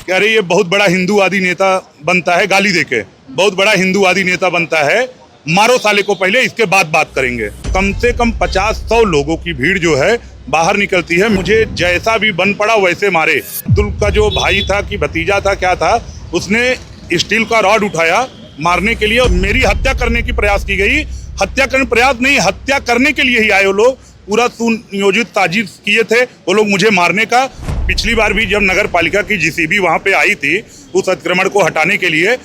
कि अरे ये बहुत बड़ा हिंदूवादी नेता बनता है, गाली देके बहुत बड़ा हिंदूवादी नेता बनता है, मारो साले को पहले, इसके बाद बात करेंगे। कम से कम 50-100 लोगों की भीड़ जो है बाहर निकलती है, मुझे जैसा भी बन पड़ा वैसे मारे। अब्दुल का जो भाई था कि भतीजा था क्या था, उसने स्टील का रॉड उठाया मारने के लिए और मेरी हत्या करने की प्रयास की गई। हत्या करने प्रयास नहीं, हत्या करने के लिए ही आए वो लोग, पूरा सुनियोजित साजिश किए थे वो लोग मुझे मारने का। पिछली बार भी जब नगर पालिका की जीसीबी वहाँ पे आई थी उस अतिक्रमण को हटाने के लिए,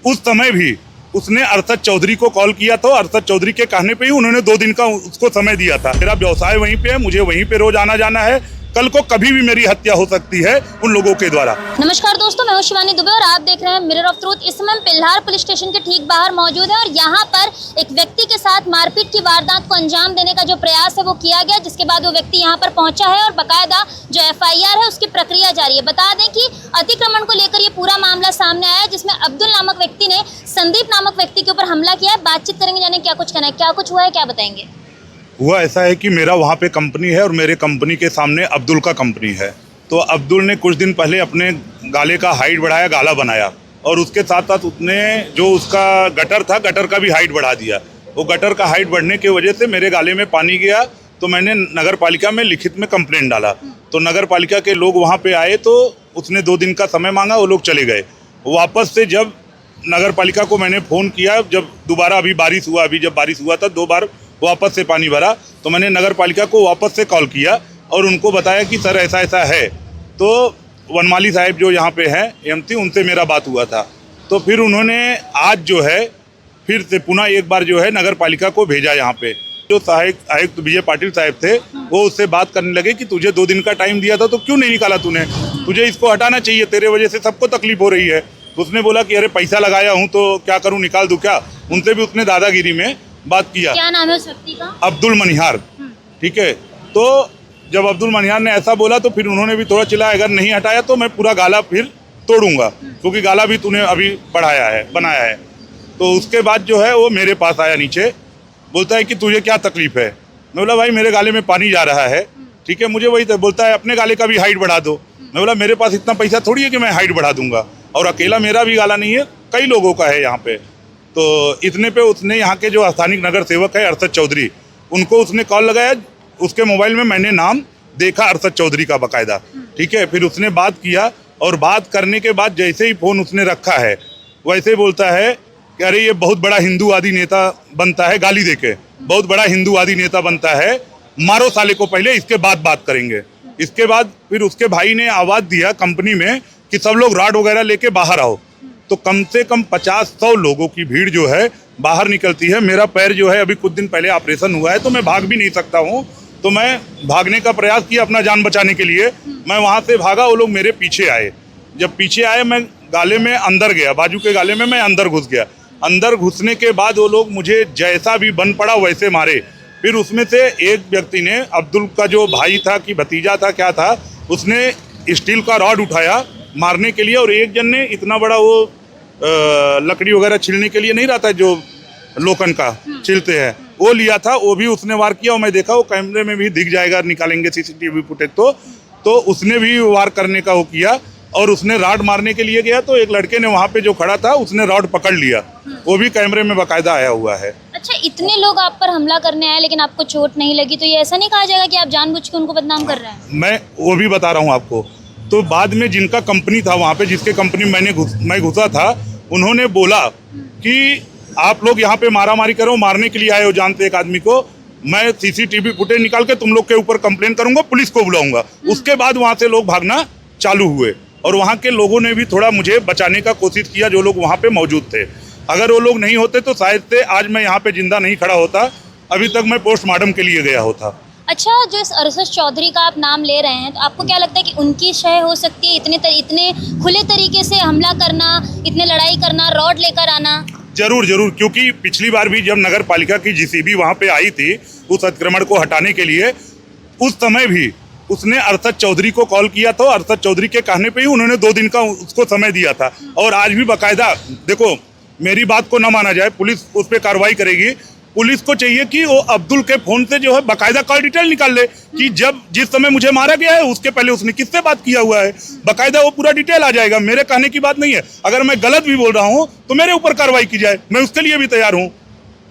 उस समय भी उसने अरशद चौधरी को कॉल किया था। अरशद चौधरी के कहने पे ही उन्होंने 2 दिन का उसको समय दिया था। मेरा व्यवसाय वहीं पे है, मुझे वहीं पे रोज आना जाना है, कल को कभी भी मेरी हत्या हो सकती है उन लोगों के द्वारा। नमस्कार दोस्तों, मैं हूं शिवानी दुबे और आप देख रहे हैं मिरर ऑफ ट्रूथ। इस समय हम पिल्हार पुलिस स्टेशन के ठीक बाहर मौजूद है और यहाँ पर एक व्यक्ति के साथ मारपीट की वारदात को अंजाम देने का जो प्रयास है वो किया गया, जिसके बाद वो व्यक्ति यहाँ पर पहुंचा है और बाकायदा जो FIR है उसकी प्रक्रिया जारी है। बता दें कि अतिक्रमण को लेकर ये पूरा मामला सामने आया, जिसमें अब्दुल नामक व्यक्ति ने संदीप नामक व्यक्ति के ऊपर हमला किया है। बातचीत करेंगे, जाने क्या कुछ कहना है, क्या कुछ हुआ है, क्या बताएंगे। हुआ ऐसा है कि मेरा वहाँ पे कंपनी है और मेरे कंपनी के सामने अब्दुल का कंपनी है। तो अब्दुल ने कुछ दिन पहले अपने गाले का हाइट बढ़ाया, गाला बनाया, और उसके साथ साथ उसने जो उसका गटर था, गटर का भी हाइट बढ़ा दिया। वो गटर का हाइट बढ़ने की वजह से मेरे गाले में पानी गया, तो मैंने नगर पालिका में लिखित में कंप्लेंट डाला। तो नगर पालिका के लोग वहाँ पर आए तो उसने 2 दिन का समय मांगा, वो लोग चले गए। वापस से जब नगर पालिका को मैंने फ़ोन किया, जब दोबारा अभी बारिश हुआ, अभी जब बारिश हुआ था 2 बार वापस से पानी भरा, तो मैंने नगर पालिका को वापस से कॉल किया और उनको बताया कि सर ऐसा ऐसा है। तो वनमाली साहब जो यहाँ पे हैं एमसी, उनसे मेरा बात हुआ था। तो फिर उन्होंने आज जो है फिर से पुनः एक बार जो है नगर पालिका को भेजा यहाँ पे। जो सहायक आयुक्त विजय पाटिल साहब थे वो उससे बात करने लगे कि तुझे 2 दिन का टाइम दिया था तो क्यों नहीं निकाला तूने, तुझे इसको हटाना चाहिए, तेरे वजह से सबको तकलीफ हो रही है। उसने बोला कि अरे पैसा लगाया हूँ तो क्या करूँ, निकाल दूँ क्या। उनसे भी उसने दादागिरी में बात किया। क्या नाम है उस व्यक्ति का? अब्दुल मनिहार। ठीक है, तो जब अब्दुल मनिहार ने ऐसा बोला तो फिर उन्होंने भी थोड़ा चिल्लाया, अगर नहीं हटाया तो मैं पूरा गाला फिर तोड़ूंगा, क्योंकि गाला भी तूने अभी बनाया है। तो उसके बाद जो है वो मेरे पास आया नीचे, बोलता है कि तुझे क्या तकलीफ है। मैं बोला भाई मेरे गाले में पानी जा रहा है, ठीक है, मुझे वही बोलता है अपने गाले का भी हाइट बढ़ा दो। मैं बोला मेरे पास इतना पैसा थोड़ी है कि मैं हाइट बढ़ा दूंगा, और अकेला मेरा भी गाला नहीं है, कई लोगों का है यहाँ पे। तो इतने पे उसने यहाँ के जो स्थानिक नगर सेवक है अरशद चौधरी, उनको उसने कॉल लगाया। उसके मोबाइल में मैंने नाम देखा अरशद चौधरी का बाकायदा, ठीक है। फिर उसने बात किया और बात करने के बाद जैसे ही फ़ोन उसने रखा है वैसे ही बोलता है कि अरे ये बहुत बड़ा हिंदूवादी नेता बनता है, गाली देके बहुत बड़ा हिंदूवादी नेता बनता है, मारो साले को पहले, इसके बाद बात करेंगे। इसके बाद फिर उसके भाई ने आवाज़ दिया कंपनी में कि सब लोग रॉड वगैरह लेके बाहर आओ। तो कम से कम 50-100 लोगों की भीड़ जो है बाहर निकलती है। मेरा पैर जो है अभी कुछ दिन पहले ऑपरेशन हुआ है तो मैं भाग भी नहीं सकता हूँ, तो मैं भागने का प्रयास किया अपना जान बचाने के लिए। मैं वहाँ से भागा, वो लोग मेरे पीछे आए। जब पीछे आए मैं गाले में अंदर गया, बाजू के गाले में मैं अंदर घुस गया। अंदर घुसने के बाद वो लोग मुझे जैसा भी बन पड़ा वैसे मारे। फिर उसमें से एक व्यक्ति ने, अब्दुल का जो भाई था कि भतीजा था क्या था, उसने स्टील का रॉड उठाया मारने के लिए, और एक जन ने इतना बड़ा वो लकड़ी वगैरह छीलने के लिए नहीं रहता जो लोखंड का छीलते हैं, वो लिया था, वो भी उसने वार किया। और मैं देखा वो कैमरे में भी दिख जाएगा, निकालेंगे CCTV फुटेज तो उसने भी वार करने का वो किया और उसने रॉड मारने के लिए गया तो एक लड़के ने वहाँ पे जो खड़ा था उसने रॉड पकड़ लिया, वो भी कैमरे में बाकायदा आया हुआ है। अच्छा, इतने लोग आप पर हमला करने आए लेकिन आपको चोट नहीं लगी, तो ये ऐसा नहीं कहा जाएगा कि आप जानबूझ के उनको बदनाम कर रहे हैं? मैं वो भी बता रहा हूँ आपको। तो बाद में जिनका कंपनी था वहाँ पे, जिसके कंपनी मैं घुसा था, उन्होंने बोला कि आप लोग यहाँ पे मारामारी करो, मारने के लिए आए हो जानते एक आदमी को, मैं CCTV फुटेज निकाल के तुम लोग के ऊपर कंप्लेन करूंगा, पुलिस को बुलाऊंगा। उसके बाद वहाँ से लोग भागना चालू हुए और वहाँ के लोगों ने भी थोड़ा मुझे बचाने का कोशिश किया, जो लोग वहाँ पे मौजूद थे। अगर वो लोग नहीं होते तो शायद से आज मैं यहाँ पे जिंदा नहीं खड़ा होता, अभी तक मैं पोस्टमार्टम के लिए गया होता। अच्छा, जो इस अरशद चौधरी का आप नाम ले रहे हैं, तो आपको क्या लगता है कि उनकी शय हो सकती है इतने खुले तरीके से हमला करना, इतने लड़ाई करना, रॉड लेकर आना? जरूर, क्योंकि पिछली बार भी जब नगर पालिका की जीसीबी वहाँ पे आई थी उस अतिक्रमण को हटाने के लिए, उस समय भी उसने अरशद चौधरी को कॉल किया था। अरशद चौधरी के कहने पे ही उन्होंने 2 दिन का उसको समय दिया था। और आज भी बाकायदा, देखो मेरी बात को न माना जाए, पुलिस उस पर कार्रवाई करेगी, पुलिस को चाहिए कि वो अब्दुल के फोन से जो है बाकायदा कॉल डिटेल निकाल ले कि जब जिस समय मुझे मारा गया है उसके पहले उसने किससे बात किया हुआ है, बाकायदा वो पूरा डिटेल आ जाएगा। मेरे कहने की बात नहीं है, अगर मैं गलत भी बोल रहा हूँ तो मेरे ऊपर कार्रवाई की जाए, मैं उसके लिए भी तैयार हूँ।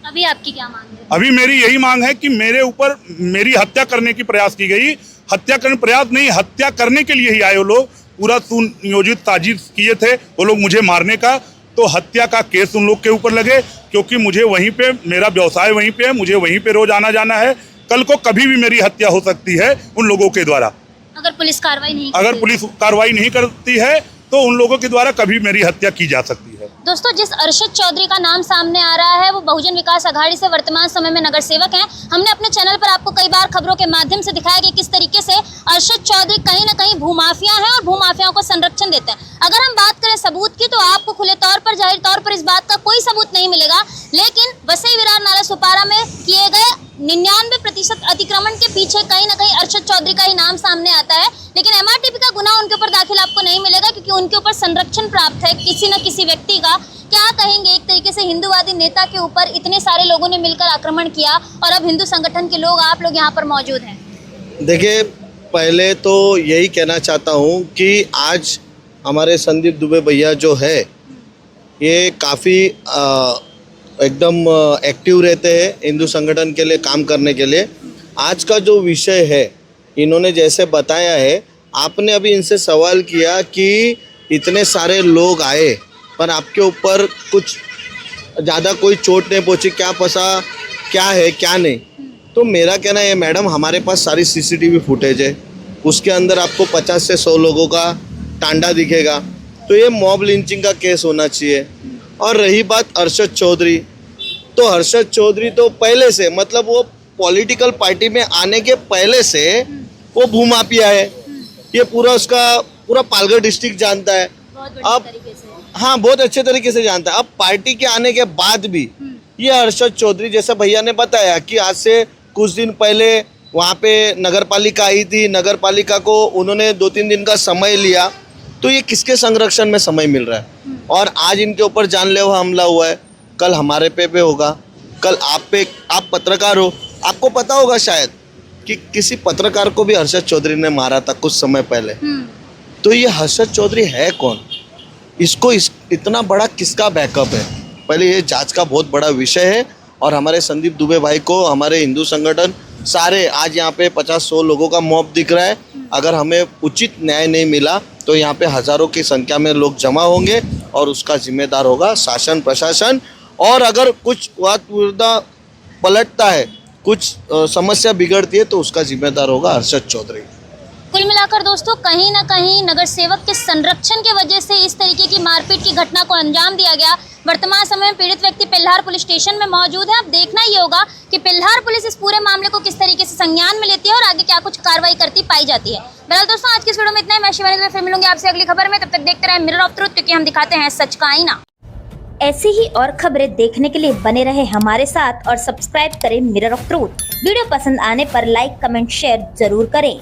अभी आपकी क्या मांग है? अभी मेरी यही मांग है कि मेरे ऊपर मेरी हत्या करने की प्रयास की गई, हत्या करने प्रयास नहीं, हत्या करने के लिए ही आए वो लोग, पूरा सुनियोजित साजिश किए थे वो लोग मुझे मारने का। तो हत्या का केस उन लोग के ऊपर लगे, क्योंकि मुझे वहीं पे, मेरा व्यवसाय वहीं पे है, मुझे वहीं पे रोज आना जाना है। कल को कभी भी मेरी हत्या हो सकती है उन लोगों के द्वारा, अगर पुलिस कार्रवाई नहीं करती है तो उन लोगों के द्वारा कभी मेरी हत्या की जा सकती है। दोस्तों, जिस अरशद चौधरी का नाम सामने आ रहा है वो बहुजन विकास अघाड़ी से वर्तमान समय में नगर सेवक हैं। हमने अपने चैनल पर आपको कई बार खबरों के माध्यम से दिखाया कि किस तरीके से अरशद चौधरी कहीं न कहीं भूमाफिया हैं और भूमाफियाओं को संरक्षण देते हैं। अगर हम बात करें सबूत की तो आपको खुले तौर पर, जाहिर तौर पर इस बात का कोई सबूत नहीं मिलेगा, लेकिन वसई विरार नाला सुपारा में किए गए 99% अतिक्रमण के पीछे कहीं न कहीं अरशद चौधरी का ही नाम सामने आता है। लेकिन MRTP का गुनाह उनके ऊपर दाखिल आपको नहीं मिलेगा, क्योंकि उनके ऊपर संरक्षण प्राप्त है किसी न किसी व्यक्ति का। क्या कहेंगे, एक तरीके से हिंदूवादी नेता के ऊपर इतने सारे लोगों ने मिलकर आक्रमण किया और अब हिंदू संगठन के लोग, आप लोग यहाँ पर मौजूद हैं। देखिए, पहले तो यही कहना चाहता हूँ कि आज हमारे संदीप दुबे भैया जो है ये काफ़ी एकदम एक्टिव रहते हैं हिंदू संगठन के लिए काम करने के लिए। आज का जो विषय है इन्होंने जैसे बताया है, आपने अभी इनसे सवाल किया कि इतने सारे लोग आए पर आपके ऊपर कुछ ज़्यादा कोई चोट नहीं पहुंची, क्या पता क्या है क्या नहीं। तो मेरा कहना है मैडम, हमारे पास सारी CCTV फुटेज है, उसके अंदर आपको 50 से 100 लोगों का टांडा दिखेगा। तो ये मॉब लिंचिंग का केस होना चाहिए। और रही बात अरशद चौधरी, तो अरशद चौधरी तो पहले से, मतलब वो पॉलिटिकल पार्टी में आने के पहले से वो भूमाफिया है। ये पूरा उसका पूरा पालघर डिस्ट्रिक्ट जानता है। अब हाँ, बहुत अच्छे तरीके से जानता है। अब पार्टी के आने के बाद भी ये अरशद चौधरी, जैसा भैया ने बताया कि आज से कुछ दिन पहले वहाँ पे नगर पालिका आई थी, नगर पालिका को उन्होंने 2-3 दिन का समय लिया। तो ये किसके संरक्षण में समय मिल रहा है? और आज इनके ऊपर जानलेवा हमला हुआ है, कल हमारे पे होगा, कल आप पत्रकार हो, आपको पता होगा शायद कि किसी पत्रकार को भी अरशद चौधरी ने मारा था कुछ समय पहले। तो ये अरशद चौधरी है कौन? इसको इतना बड़ा किसका बैकअप है? पहले ये जांच का बहुत बड़ा विषय है। और हमारे संदीप दुबे भाई को हमारे हिंदू संगठन सारे, आज यहाँ पे 50-100 लोगों का मॉब दिख रहा है। अगर हमें उचित न्याय नहीं मिला तो यहाँ पे हज़ारों की संख्या में लोग जमा होंगे और उसका जिम्मेदार होगा शासन प्रशासन। और अगर कुछ बात पलटता है, कुछ समस्या बिगड़ती है तो उसका जिम्मेदार होगा अरशद चौधरी। कुल मिलाकर दोस्तों, कहीं ना कहीं नगर सेवक के संरक्षण के वजह से इस तरीके की मारपीट की घटना को अंजाम दिया गया। वर्तमान समय में पीड़ित व्यक्ति पिल्हार पुलिस स्टेशन में मौजूद है। अब देखना ये होगा कि पिल्हार पुलिस इस पूरे मामले को किस तरीके से संज्ञान में लेती है और आगे क्या कुछ कार्रवाई करती पाई जाती है। बहरहाल दोस्तों, आज की इस वीडियो में इतना ही। मैं शिवानी फिर मिलूंगी आपसे अगली खबर में। तब तक देखते रहें मिरर ऑफ ट्रुथ, क्योंकि हम दिखाते हैं सच का आईना। ऐसी ही और खबरें देखने के लिए बने रहे हमारे साथ और सब्सक्राइब करें मिरर ऑफ ट्रुथ। वीडियो पसंद आने पर लाइक, कमेंट, शेयर जरूर करें।